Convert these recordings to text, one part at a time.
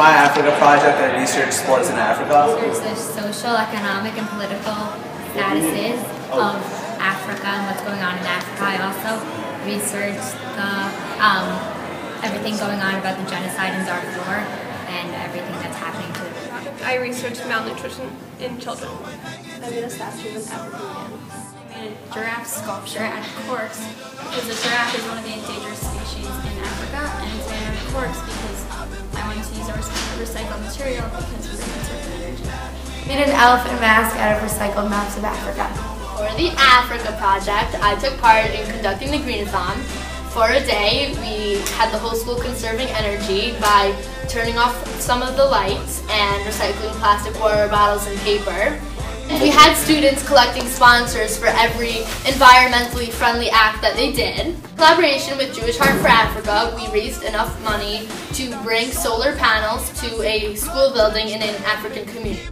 my Africa project. I research sports in Africa. Research the social, economic, and political statuses of Africa and what's going on in Africa. I also research the everything going on about the genocide in Darfur and everything that's happening to them. I researched malnutrition in children. I made a statue of an African man. I made a giraffe sculpture at corks because the giraffe is one of the endangered species in Africa, and it's made out of corks because I wanted to use a recycled material because we're conserving energy. I made an elephant mask out of recycled maps of Africa. For the Africa project, I took part in conducting the Green-a-thon. For a day, we had the whole school conserving energy by turning off some of the lights and recycling plastic water bottles and paper. We had students collecting sponsors for every environmentally friendly act that they did. In collaboration with Jewish Heart for Africa, we raised enough money to bring solar panels to a school building in an African community.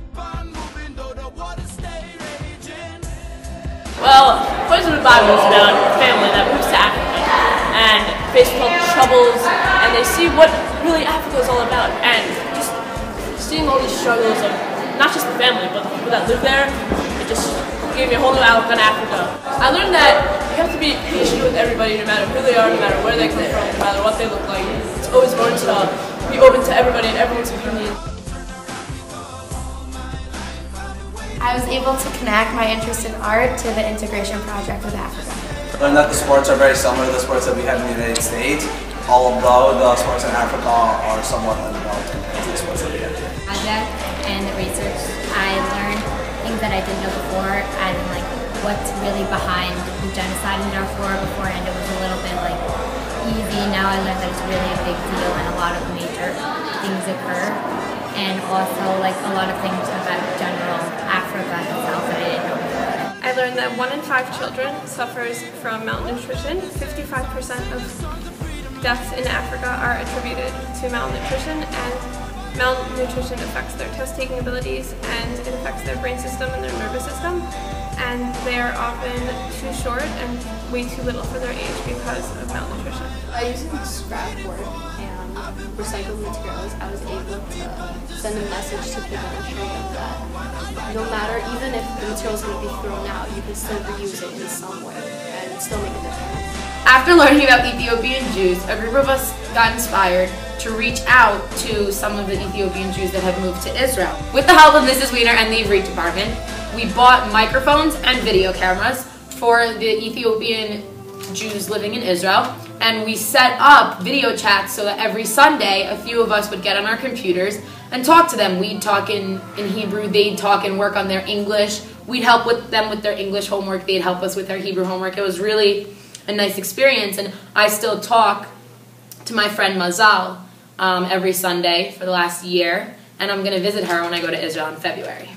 Well, Boys in the Bible is about a family that moves to Africa and faces all the troubles, and they see what really Africa is all about, and just seeing all these struggles of not just the family, but the people that live there, it just gave me a whole new outlook on Africa. I learned that you have to be patient with everybody, no matter who they are, no matter where they come from, no matter what they look like. It's always important to be open to everybody and everyone's opinion. I was able to connect my interest in art to the integration project with Africa. I learned that the sports are very similar to the sports that we have in the United States, although the sports in Africa are somewhat undeveloped compared to the sports that we have here. Project and the research, I learned things that I didn't know before, as in like what's really behind the genocide in Darfur. Beforehand it was a little bit like easy. Now I learned that it's really a big deal and a lot of major things occur. And also like a lot of things about general Africa itself that I didn't know before. I learned that 1 in 5 children suffers from malnutrition. 55% of deaths in Africa are attributed to malnutrition, and malnutrition affects their test-taking abilities, and it affects their brain system and their nervous system, and they are often too short and way too little for their age because of malnutrition. By using scrap work and recycled materials, I was able to send a message to people and show them that no matter, even if the material is going to be thrown out, you can still reuse it in some way and still make a difference. After learning about Ethiopian Jews, a group of us got inspired to reach out to some of the Ethiopian Jews that have moved to Israel. With the help of Mrs. Wiener and the Ivrit department, we bought microphones and video cameras for the Ethiopian Jews living in Israel, and we set up video chats so that every Sunday a few of us would get on our computers and talk to them. We'd talk in Hebrew, they'd talk and work on their English. We'd help with them with their English homework, they'd help us with their Hebrew homework. It was really a nice experience, and I still talk to my friend Mazal every Sunday for the last year, and I'm going to visit her when I go to Israel in February.